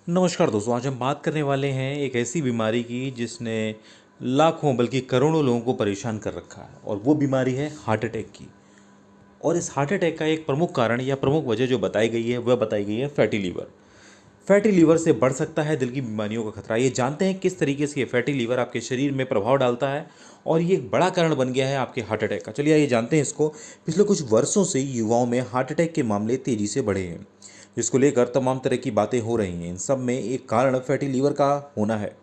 नमस्कार दोस्तों, आज हम बात करने वाले हैं एक ऐसी बीमारी की जिसने लाखों बल्कि करोड़ों लोगों को परेशान कर रखा है और वो बीमारी है हार्ट अटैक की। और इस हार्ट अटैक का एक प्रमुख कारण या प्रमुख वजह जो बताई गई है वह बताई गई है फैटी लीवर। फैटी लीवर से बढ़ सकता है दिल की बीमारियों का खतरा। ये जानते हैं किस तरीके से ये फैटी लीवर आपके शरीर में प्रभाव डालता है और ये एक बड़ा कारण बन गया है आपके हार्ट अटैक का। चलिए आइए जानते हैं इसको। पिछले कुछ वर्षों से युवाओं में हार्ट अटैक के मामले तेजी से बढ़े हैं, जिसको लेकर तमाम तरह की बातें हो रही हैं। इन सब में एक कारण फैटी लीवर का होना है।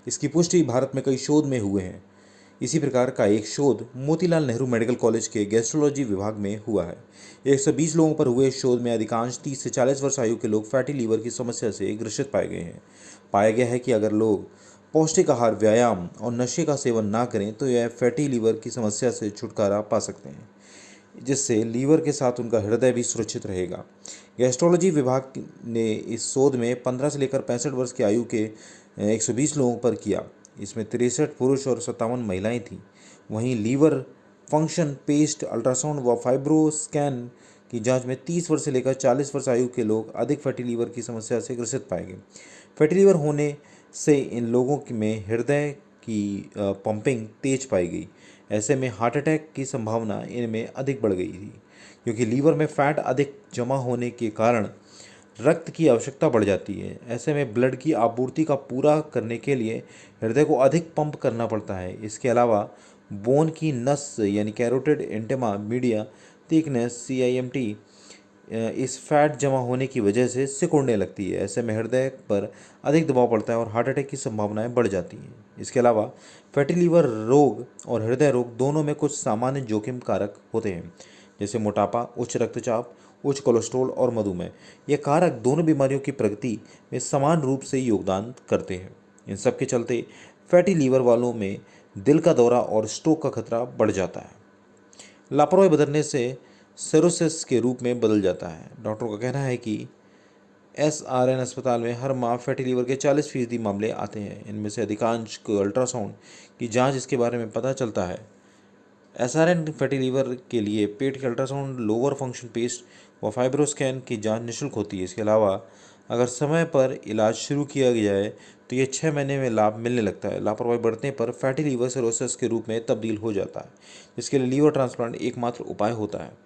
इसकी पुष्टि भारत में कई शोध में हुए हैं। इसी प्रकार का एक शोध मोतीलाल नेहरू मेडिकल कॉलेज के गैस्ट्रोलॉजी विभाग में हुआ है। 120 लोगों पर हुए इस शोध में अधिकांश 30 से 40 वर्ष आयु के लोग फैटी लीवर की समस्या से ग्रसित पाए गए हैं। पाया गया है कि अगर लोग पौष्टिक आहार, व्यायाम और नशे का सेवन ना करें तो यह फैटी लीवर की समस्या से छुटकारा पा सकते हैं, जिससे लीवर के साथ उनका हृदय भी सुरक्षित रहेगा। गैस्ट्रोलॉजी विभाग ने इस शोध में 15 से लेकर 65 वर्ष की आयु के 120 लोगों पर किया। इसमें 63 पुरुष और 57 महिलाएं थीं। वहीं लीवर फंक्शन पेस्ट अल्ट्रासाउंड व फाइब्रो स्कैन की जांच में 30 वर्ष से लेकर 40 वर्ष आयु के लोग अधिक फैटी लीवर की समस्या से ग्रसित पाए गए। फैटी लीवर होने से इन लोगों में हृदय की पंपिंग तेज पाई गई। ऐसे में हार्ट अटैक की संभावना इनमें अधिक बढ़ गई थी, क्योंकि लीवर में फैट अधिक जमा होने के कारण रक्त की आवश्यकता बढ़ जाती है। ऐसे में ब्लड की आपूर्ति का पूरा करने के लिए हृदय को अधिक पंप करना पड़ता है। इसके अलावा बोन की नस यानी कैरोटिड इंटेमा मीडिया थिकनेस CIMT इस फैट जमा होने की वजह से सिकुड़ने लगती है। ऐसे में हृदय पर अधिक दबाव पड़ता है और हार्ट अटैक की संभावनाएं बढ़ जाती हैं। इसके अलावा फैटी लीवर रोग और हृदय रोग दोनों में कुछ सामान्य जोखिम कारक होते हैं, जैसे मोटापा, उच्च रक्तचाप, उच्च कोलेस्ट्रॉल और मधुमेह। ये कारक दोनों बीमारियों की प्रगति में समान रूप से योगदान करते हैं। इन सब के चलते फैटी लीवर वालों में दिल का दौरा और स्ट्रोक का खतरा बढ़ जाता है। लापरवाही बदलने से सिरोसिस के रूप में बदल जाता है। डॉक्टरों का कहना है कि SRN अस्पताल में हर माह फैटी लीवर के 40% मामले आते हैं। इनमें से अधिकांश को अल्ट्रासाउंड की जांच इसके बारे में पता चलता है। SRN फैटी लीवर के लिए पेट के अल्ट्रासाउंड, लोअर फंक्शन पेस्ट व फाइब्रोस्कैन की जांच निःशुल्क होती है। इसके अलावा अगर समय पर इलाज शुरू किया जाए तो ये 6 महीने में लाभ मिलने लगता है। लापरवाही बढ़ने पर फैटी लीवर सिरोसिस के रूप में तब्दील हो जाता है, जिसके लिए लीवर ट्रांसप्लांट एकमात्र उपाय होता है।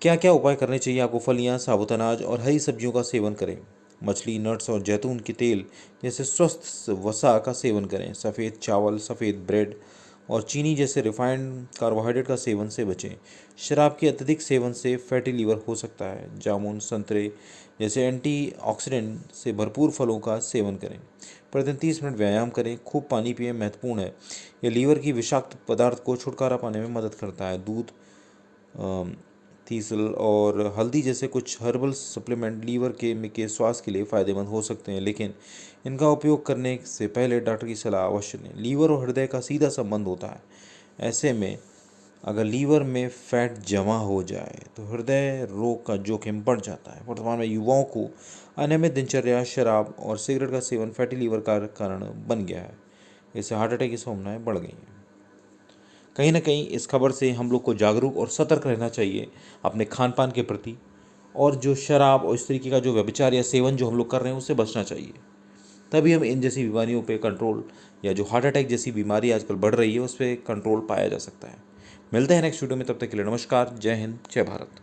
क्या क्या उपाय करने चाहिए आपको? फलियां, साबुत अनाज और हरी सब्जियों का सेवन करें। मछली, नट्स और जैतून के तेल जैसे स्वस्थ वसा का सेवन करें। सफ़ेद चावल, सफ़ेद ब्रेड और चीनी जैसे रिफाइंड कार्बोहाइड्रेट का सेवन से बचें। शराब के अत्यधिक सेवन से फैटी लीवर हो सकता है। जामुन, संतरे जैसे एंटीऑक्सीडेंट से भरपूर फलों का सेवन करें। प्रतिदिन 30 मिनट व्यायाम करें। खूब पानी पिएं, महत्वपूर्ण है। यह लीवर की विषाक्त पदार्थ को छुटकारा पाने में मदद करता है। दूध, तीसल और हल्दी जैसे कुछ हर्बल सप्लीमेंट लीवर के स्वास्थ्य के लिए फ़ायदेमंद हो सकते हैं, लेकिन इनका उपयोग करने से पहले डॉक्टर की सलाह अवश्य लें। लीवर और हृदय का सीधा संबंध होता है। ऐसे में अगर लीवर में फैट जमा हो जाए तो हृदय रोग का जोखिम बढ़ जाता है। वर्तमान में युवाओं को अनियमित दिनचर्या, शराब और सिगरेट का सेवन फैटी लीवर का कारण बन गया है। इससे हार्ट अटैक की संभावनाएं बढ़ गई हैं। कहीं ना कहीं इस खबर से हम लोग को जागरूक और सतर्क रहना चाहिए अपने खान पान के प्रति, और जो शराब और इस तरीके का जो व्यभिचार या सेवन जो हम लोग कर रहे हैं उससे बचना चाहिए। तभी हम इन जैसी बीमारियों पे कंट्रोल, या जो हार्ट अटैक जैसी बीमारी आजकल बढ़ रही है उस पर कंट्रोल पाया जा सकता है। मिलते हैं नेक्स्ट वीडियो में, तब तक के लिए नमस्कार, जय हिंद, जय भारत।